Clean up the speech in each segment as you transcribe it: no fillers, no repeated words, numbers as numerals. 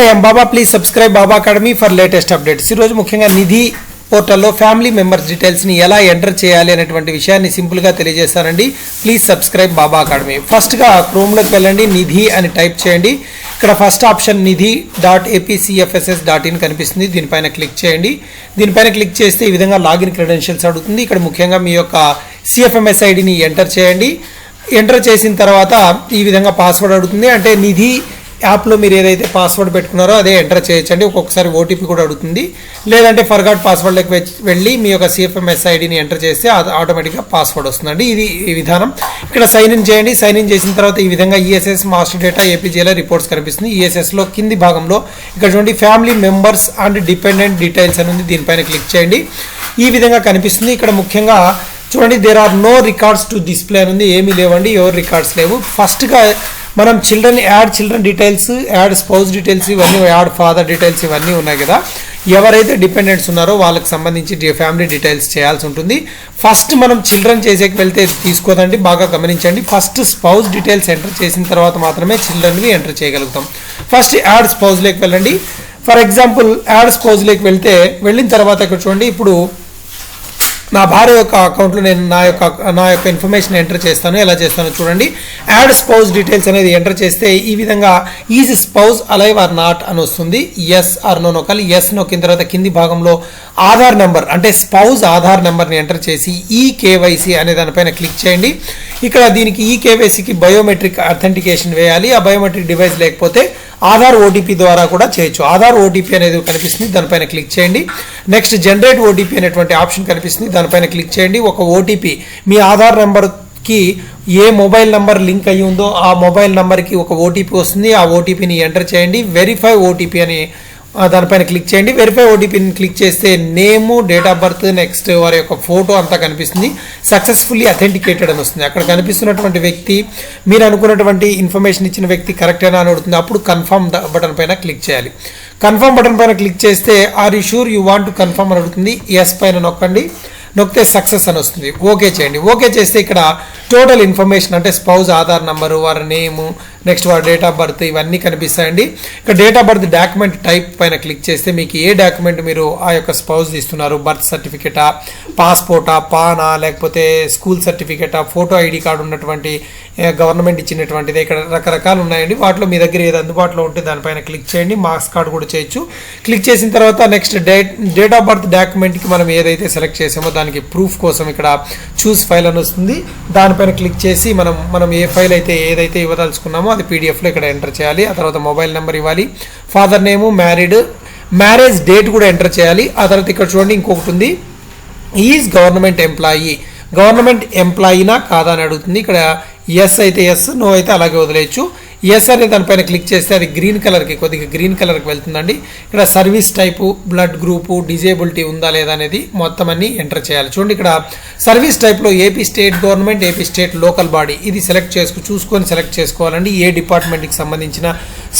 I'm Baba. Please subscribe Baba academy for latest updates. ఈరోజు ముఖ్యంగా నిధి పోర్టల్లో ఫ్యామిలీ మెంబర్స్ డీటెయిల్స్ని ఎలా ఎంటర్ చేయాలి అనేటువంటి విషయాన్ని సింపుల్గా తెలియజేస్తానండి. Please subscribe Baba academy. ఫస్ట్గా క్రోమ్లోకి వెళ్ళండి, నిధి అని టైప్ చేయండి. ఇక్కడ ఫస్ట్ ఆప్షన్ nidhi.apcfss.in కనిపిస్తుంది. దీనిపైన క్లిక్ చేయండి. దీనిపైన క్లిక్ చేస్తే ఈ విధంగా లాగిన్ క్రెడెన్షియల్స్ అడుగుతుంది. ఇక్కడ ముఖ్యంగా మీ యొక్క CFMS ఐడిని ఎంటర్ చేయండి. ఎంటర్ చేసిన తర్వాత ఈ విధంగా పాస్వర్డ్ అడుగుతుంది. అంటే నిధి యాప్లో మీరు ఏదైతే పాస్వర్డ్ పెట్టుకున్నారో అదే ఎంటర్ చేయొచ్చండి. ఒక్కొక్కసారి ఓటీపీ కూడా అడుగుతుంది. లేదంటే ఫర్గాట్ పాస్వర్డ్లోకి వెళ్ళి మీ యొక్క CFMS ఐడిని ఎంటర్ చేస్తే అది ఆటోమేటిక్గా పాస్వర్డ్ వస్తుందండి. ఇది ఈ విధానం. ఇక్కడ సైన్ ఇన్ చేయండి. సైన్ ఇన్ చేసిన తర్వాత ఈ విధంగా ESS మాస్టర్ డేటా APJల రిపోర్ట్స్ కనిపిస్తుంది. ESSలో కింది భాగంలో ఇక్కడ చూడండి family members and dependent details అని ఉంది. దీనిపైన క్లిక్ చేయండి. ఈ విధంగా కనిపిస్తుంది. ఇక్కడ ముఖ్యంగా చూడండి there are no records to display అని ఉంది. ఏమీ లేవండి, ఎవరు రికార్డ్స్ లేవు. ఫస్ట్గా మనం add children details, add spouse details, ఇవన్నీ యాడ్ ఫాదర్ డీటెయిల్స్ ఇవన్నీ ఉన్నాయి కదా. ఎవరైతే డిపెండెంట్స్ ఉన్నారో వాళ్ళకి సంబంధించి ఫ్యామిలీ డీటెయిల్స్ చేయాల్సి ఉంటుంది. ఫస్ట్ మనం చిల్డ్రన్ చేసేకి వెళ్తే తీసుకోదండి, బాగా గమనించండి. ఫస్ట్ స్పౌస్ డీటెయిల్స్ ఎంటర్ చేసిన తర్వాత మాత్రమే చిల్డ్రన్వి ఎంటర్ చేయగలుగుతాం. ఫస్ట్ యాడ్ స్పౌస్లోకి వెళ్ళండి. ఫర్ ఎగ్జాంపుల్ యాడ్ స్పౌస్లోకి వెళ్ళిన తర్వాత ఇక్కడ చూడండి, ఇప్పుడు నా భార్య యొక్క అకౌంట్లో నేను నా యొక్క ఇన్ఫర్మేషన్ ఎంటర్ చేస్తాను. ఎలా చేస్తానో చూడండి. యాడ్ స్పౌస్ డీటెయిల్స్ అనేది ఎంటర్ చేస్తే ఈ విధంగా is spouse alive or not అని వస్తుంది. ఎస్ ఆర్ నో నొక్కాలి. ఎస్ నొక్కిన తర్వాత కింది భాగంలో ఆధార్ నెంబర్ అంటే స్పౌస్ ఆధార్ నెంబర్ని ఎంటర్ చేసి KYC అనే దానిపైన క్లిక్ చేయండి. ఇక్కడ దీనికి KYCకి బయోమెట్రిక్ అథెంటికేషన్ వేయాలి. ఆ బయోమెట్రిక్ డివైస్ లేకపోతే ఆధార్ OTP ద్వారా కూడా చేయొచ్చు. ఆధార్ OTP అనేది కనిపిస్తుంది, దానిపైన క్లిక్ చేయండి. నెక్స్ట్ జనరేట్ OTP అనేటువంటి ఆప్షన్ కనిపిస్తుంది, దానిపైన క్లిక్ చేయండి. ఒక OTP మీ ఆధార్ నెంబర్కి ఏ మొబైల్ నెంబర్ లింక్ అయ్యి ఉందో ఆ మొబైల్ నెంబర్కి ఒక OTP వస్తుంది. ఆ OTPని ఎంటర్ చేయండి. వెరిఫై OTP అని దానిపైన క్లిక్ చేయండి. వెరిఫై OTPని క్లిక్ చేస్తే నేము, డేట్ ఆఫ్ బర్త్, నెక్స్ట్ వారి యొక్క ఫోటో అంతా కనిపిస్తుంది. సక్సెస్ఫుల్లీ అథెంటికేటెడ్ అని వస్తుంది. అక్కడ కనిపిస్తున్నటువంటి వ్యక్తి మీరు అనుకున్నటువంటి ఇన్ఫర్మేషన్ ఇచ్చిన వ్యక్తి కరెక్టేనా అని అడుగుతుంది. అప్పుడు కన్ఫర్మ్ బటన్ పైన క్లిక్ చేయాలి. కన్ఫర్మ్ బటన్ పైన క్లిక్ చేస్తే are you sure you want to confirm అని అడుగుతుంది. ఎస్ పైన నొక్కండి. నొక్కితే సక్సెస్ అని వస్తుంది. ఓకే చేయండి. ఓకే చేస్తే ఇక్కడ టోటల్ ఇన్ఫర్మేషన్ అంటే స్పౌస్ ఆధార్ నెంబరు, వారి నేము, నెక్స్ట్ వారి డేట్ ఆఫ్ బర్త్ ఇవన్నీ కనిపిస్తాయండి. ఇక్కడ date of birth document type పైన క్లిక్ చేస్తే మీకు ఏ డాక్యుమెంట్ మీరు ఆ యొక్క స్పౌస్ ఇస్తున్నారు, బర్త్ సర్టిఫికేటా, పాస్పోర్టా, పానా, లేకపోతే స్కూల్ సర్టిఫికేటా, ఫోటో ఐడి కార్డు ఉన్నటువంటి గవర్నమెంట్ ఇచ్చినటువంటిది, ఇక్కడ రకరకాలు ఉన్నాయండి. వాటిలో మీ దగ్గర ఏది అందుబాటులో ఉంటే దానిపైన క్లిక్ చేయండి. మార్క్స్ కార్డు కూడా చేయొచ్చు. క్లిక్ చేసిన తర్వాత నెక్స్ట్ డేట్ ఆఫ్ బర్త్ డాక్యుమెంట్కి మనం ఏదైతే సెలెక్ట్ చేసామో దానికి ప్రూఫ్ కోసం ఇక్కడ చూస్ ఫైల్ అని వస్తుంది. దానిపైన క్లిక్ చేసి మనం ఏ ఫైల్ అయితే ఏదైతే ఇవ్వదలుచుకున్నామో అది PDFలో ఇక్కడ ఎంటర్ చేయాలి. ఆ తర్వాత మొబైల్ నెంబర్ ఇవ్వాలి. ఫాదర్ నేము, మ్యారేజ్ డేట్ కూడా ఎంటర్ చేయాలి. ఆ తర్వాత ఇక్కడ చూడండి ఇంకొకటి ఉంది, ఈజ్ గవర్నమెంట్ ఎంప్లాయీనా కాదా అని అడుగుతుంది. ఇక్కడ ఎస్ అయితే ఎస్, నో అయితే అలాగే వదిలేయచ్చు. ఎస్ అనే దానిపైన క్లిక్ చేస్తే అది కొద్దిగా గ్రీన్ కలర్కి వెళ్తుందండి. ఇక్కడ service type, blood group, disability ఉందా లేదా అనేది మొత్తం అన్ని ఎంటర్ చేయాలి. చూడండి ఇక్కడ సర్వీస్ టైప్లో AP state government, AP state local body ఇది చూసుకొని సెలెక్ట్ చేసుకోవాలండి. ఏ డిపార్ట్మెంట్కి సంబంధించిన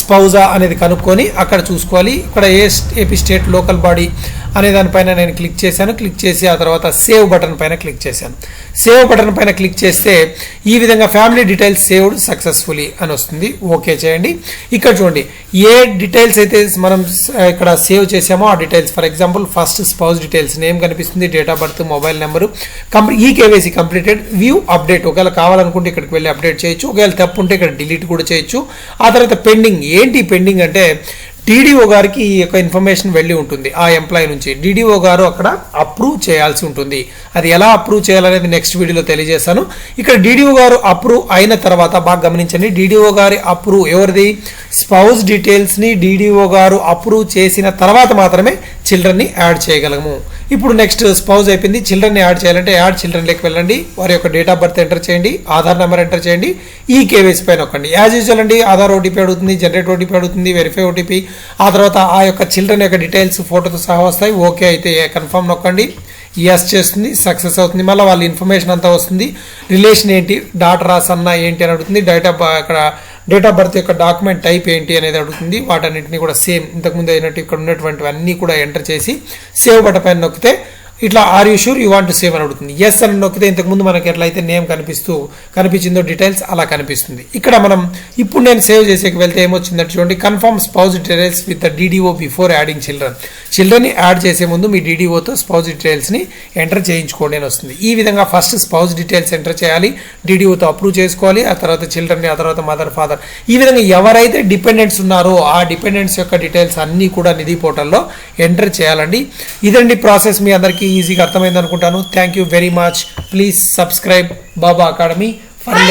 స్పౌజా అనేది కనుక్కొని అక్కడ చూసుకోవాలి. ఇక్కడ ఏపీ స్టేట్ లోకల్ బాడీ అనే దానిపైన నేను క్లిక్ చేశాను. క్లిక్ చేసి ఆ తర్వాత సేవ్ బటన్ పైన క్లిక్ చేశాను. సేవ్ బటన్ పైన క్లిక్ చేస్తే ఈ విధంగా ఫ్యామిలీ డీటెయిల్స్ సేవ్డ్ సక్సెస్ఫుల్లీ అని వస్తుంది. ఓకే చేయండి. ఇక్కడ చూడండి ఏ డీటెయిల్స్ అయితే మనం ఇక్కడ సేవ్ చేసామో ఆ details, for example first spouse details name కనిపిస్తుంది, date of birth, mobile number, KYC completed, view update. ఒకవేళ కావాలనుకుంటే ఇక్కడికి వెళ్ళి అప్డేట్ చేయొచ్చు. ఒకవేళ తప్పు ఉంటే ఇక్కడ డిలీట్ కూడా చేయొచ్చు. ఆ తర్వాత పెండింగ్. ఏంటి పెండింగ్ అంటే DDO గారికి ఈ యొక్క ఇన్ఫర్మేషన్ వెళ్ళి ఉంటుంది ఆ ఎంప్లాయీ నుంచి. DDO గారు అక్కడ అప్రూవ్ చేయాల్సి ఉంటుంది. అది ఎలా అప్రూవ్ చేయాలనేది నెక్స్ట్ వీడియోలో తెలియజేస్తాను. ఇక్కడ DDO గారు అప్రూవ్ అయిన తర్వాత బాగా గమనించండి, DDO గారి అప్రూవ్ ఎవరిది, స్పౌస్ డీటెయిల్స్ని DDO గారు అప్రూవ్ చేసిన తర్వాత మాత్రమే చిల్డ్రన్ని యాడ్ చేయగలము. ఇప్పుడు నెక్స్ట్ స్పౌస్ అయిపోయింది. చిల్డ్రన్ని యాడ్ చేయాలంటే యాడ్ చిల్డ్రన్లోకి వెళ్ళండి. వారి యొక్క డేట్ ఆఫ్ బర్త్ ఎంటర్ చేయండి, ఆధార్ నెంబర్ ఎంటర్ చేయండి, KYC పైన నొక్కండి. యాజ్ యూజువల్ అండి ఆధార్ OTP అడుగుతుంది, జనరేట్ OTP అడుగుతుంది, వెరిఫై OTP, ఆ తర్వాత ఆ యొక్క చిల్డ్రన్ యొక్క డీటెయిల్స్ ఫోటోతో సహా వస్తాయి. ఓకే అయితే కన్ఫర్మ్ నొక్కండి. ఎస్ చేస్తుంది, సక్సెస్ అవుతుంది. మళ్ళీ వాళ్ళ ఇన్ఫర్మేషన్ అంతా వస్తుంది. రిలేషన్ ఏంటి, డాటరా సన్నా ఏంటి అని అడుగుతుంది. డేట్ ఆఫ్ బర్త్ యొక్క డాక్యుమెంట్ టైప్ ఏంటి అనేది అడుగుతుంది. వాటన్నింటినీ కూడా సేమ్ ఇంతకుముందు అయినట్టు ఇక్కడ ఉన్నటువంటివన్నీ కూడా ఎంటర్ చేసి సేవ్ బటన్ పైన నొక్కితే ఇట్లా are you sure you want to save అని అడుగుతుంది. ఎస్ అని నొక్కితే ఇంతకుముందు మనకి ఎట్లయితే నేమ్ కనిపించిందో డీటెయిల్స్ అలా కనిపిస్తుంది. ఇక్కడ మనం ఇప్పుడు నేను సేవ్ చేసేకి వెళ్తే ఏమొచ్చిందంటే చూడండి, confirm spouse details with the DDO before adding చిల్డ్రన్ని యాడ్ చేసే ముందు మీ డీడీఓతో స్పౌస్ డీటెయిల్స్ని ఎంటర్ చేయించుకోండి అని వస్తుంది. ఈ విధంగా ఫస్ట్ స్పౌస్ డీటెయిల్స్ ఎంటర్ చేయాలి, డీడీఓతో అప్రూవ్ చేసుకోవాలి, ఆ తర్వాత చిల్డ్రన్ని, ఆ తర్వాత మదర్ ఫాదర్, ఈ విధంగా ఎవరైతే డిపెండెంట్స్ ఉన్నారో ఆ డిపెండెంట్స్ యొక్క డీటెయిల్స్ అన్నీ కూడా నిధి పోర్టల్లో ఎంటర్ చేయాలండి. ఇదండి ప్రాసెస్. మీ అందరికీ ఈజీగా అర్థమైంది అనుకుంటాను. Thank you very much. Please subscribe Baba academy for